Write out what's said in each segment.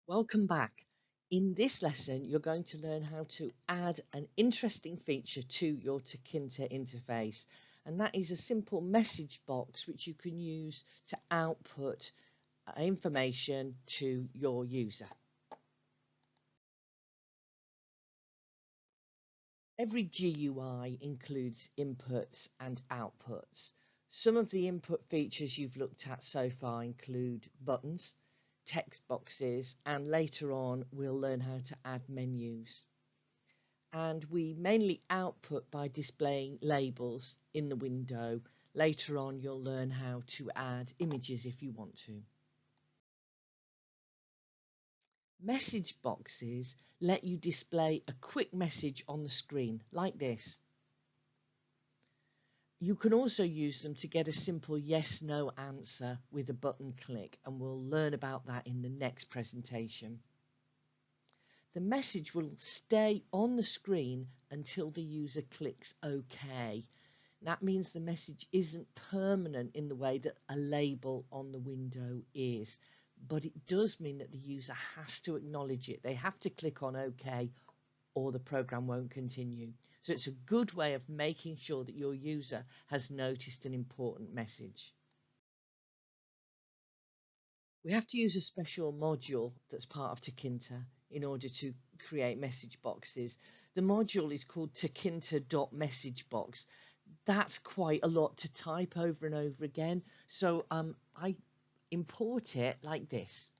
Welcome back. In this lesson, you're going to learn how to add an interesting feature to your tkinter interface, and that is a simple message box which you can use to output information to your user. Every GUI includes inputs and outputs. Some of the input features you've looked at so far include buttons, text boxes, and later on we'll learn how to add menus. And we mainly output by displaying labels in the window. Later on you'll learn how to add images if you want to. Message boxes let you display a quick message on the screen like this. You can also use them to get a simple yes/no answer with a button click, and we'll learn about that in the next presentation. The message will stay on the screen until the user clicks OK. That means the message isn't permanent in the way that a label on the window is, but it does mean that the user has to acknowledge it. They have to click on OK or the program won't continue. So it's a good way of making sure that your user has noticed an important message. We have to use a special module that's part of tkinter in order to create message boxes. The module is called tkinter.messagebox. That's quite a lot to type over and over again. So I import it like this.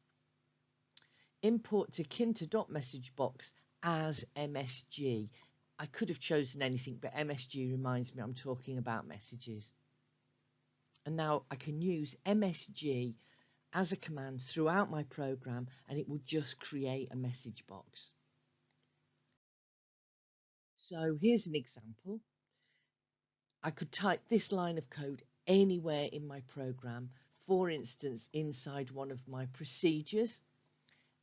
Import tkinter.messagebox as MSG. I could have chosen anything, but MSG reminds me I'm talking about messages. And now I can use MSG as a command throughout my program, and it will just create a message box. So here's an example. I could type this line of code anywhere in my program, for instance, inside one of my procedures,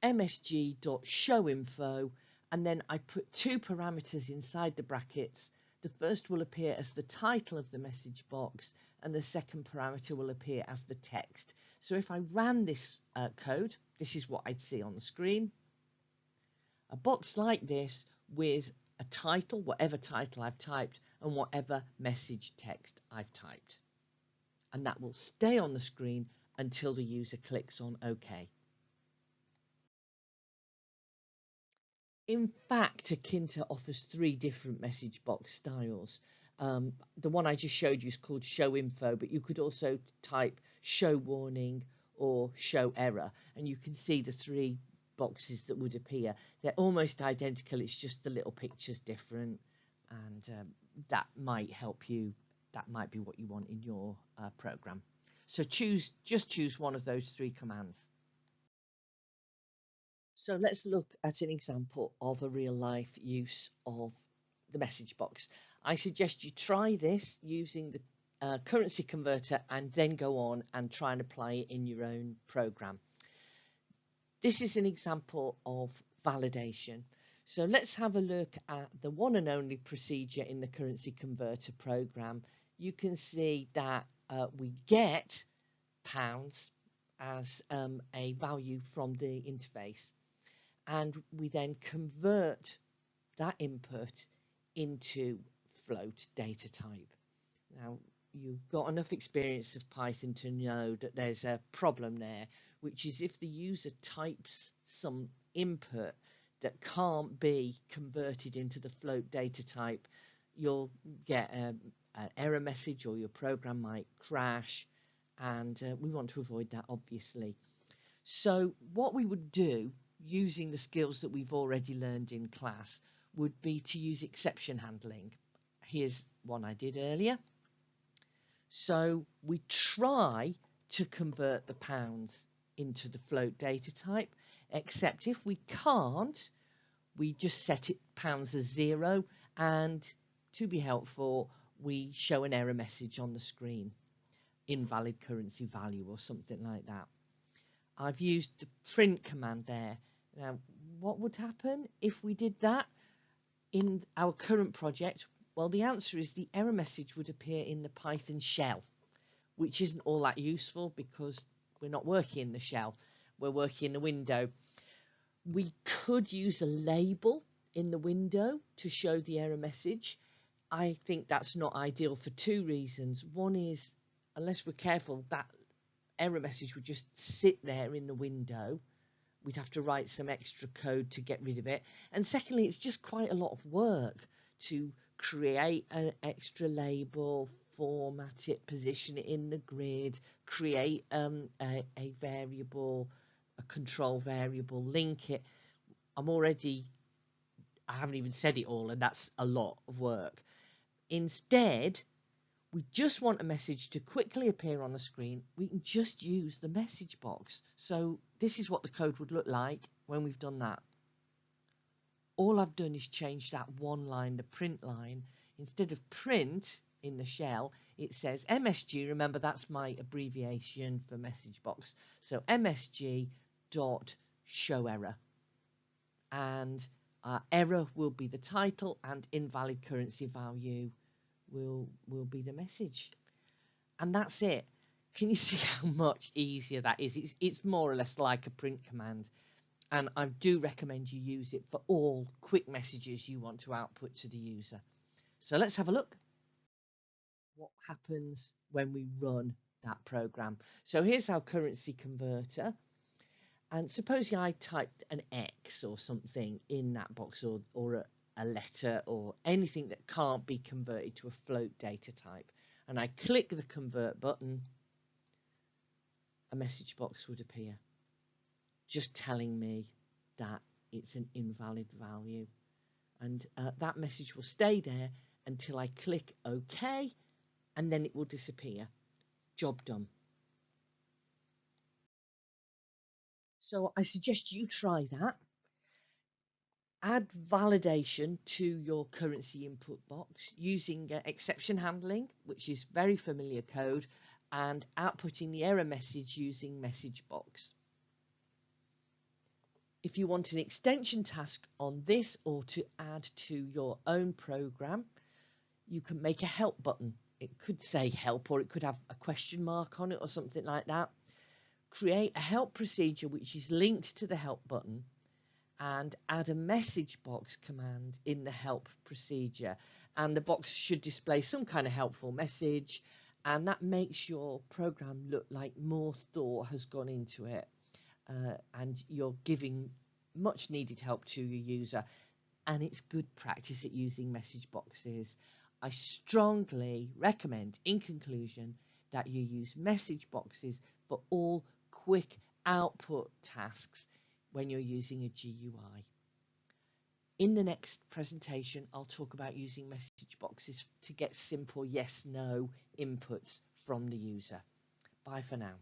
msg.showinfo, and then I put two parameters inside the brackets. The first will appear as the title of the message box, and the second parameter will appear as the text. So if I ran this code, this is what I'd see on the screen. A box like this with a title, whatever title I've typed, and whatever message text I've typed. And that will stay on the screen until the user clicks on OK. In fact, tkinter offers three different message box styles. The one I just showed you is called show info, but you could also type show warning or show error, and you can see the three boxes that would appear. They're almost identical, it's just the little pictures different, and that might help you. That might be what you want in your program. So just choose one of those three commands. So let's look at an example of a real life use of the message box. I suggest you try this using the currency converter and then go on and try and apply it in your own program. This is an example of validation. So let's have a look at the one and only procedure in the currency converter program. You can see that we get pounds as a value from the interface, and we then convert that input into float data type. Now, you've got enough experience of Python to know that there's a problem there, which is if the user types some input that can't be converted into the float data type, you'll get an error message or your program might crash, and we want to avoid that, obviously. So what we would do using the skills that we've already learned in class would be to use exception handling. Here's one I did earlier. So we try to convert the pounds into the float data type, except if we can't, we just set it pounds as 0, and to be helpful, we show an error message on the screen, invalid currency value or something like that. I've used the print command there. Now, what would happen if we did that in our current project? Well, the answer is the error message would appear in the Python shell, which isn't all that useful because we're not working in the shell, we're working in the window. We could use a label in the window to show the error message. I think that's not ideal for two reasons. One is, unless we're careful, that error message would just sit there in the window. We'd have to write some extra code to get rid of it. And secondly, it's just quite a lot of work to create an extra label, format it, position it in the grid, create a variable, a control variable, link it. I haven't even said it all, and that's a lot of work. Instead, we just want a message to quickly appear on the screen. We can just use the message box. So this is what the code would look like when we've done that. All I've done is change that one line, the print line. Instead of print in the shell, it says MSG. Remember, that's my abbreviation for message box. So MSG dot show error. And error will be the title, and invalid currency value will be the message. And that's it. Can you see how much easier that is? It's more or less like a print command, and I do recommend you use it for all quick messages you want to output to the user. So let's have a look what happens when we run that program. So here's our currency converter. And supposing I typed an X or something in that box, or a letter, or anything that can't be converted to a float data type, and I click the convert button, a message box would appear just telling me that it's an invalid value. And that message will stay there until I click OK, and then it will disappear. Job done. So I suggest you try that. Add validation to your currency input box using exception handling, which is very familiar code, and outputting the error message using message box. If you want an extension task on this, or to add to your own program, you can make a help button. It could say help, or it could have a question mark on it or something like that. Create a help procedure which is linked to the help button, and add a message box command in the help procedure, and the box should display some kind of helpful message, and that makes your program look like more thought has gone into it, and you're giving much needed help to your user. And it's good practice at using message boxes. I strongly recommend, in conclusion, that you use message boxes for all quick output tasks when you're using a GUI. In the next presentation, I'll talk about using message boxes to get simple yes/no inputs from the user. Bye for now.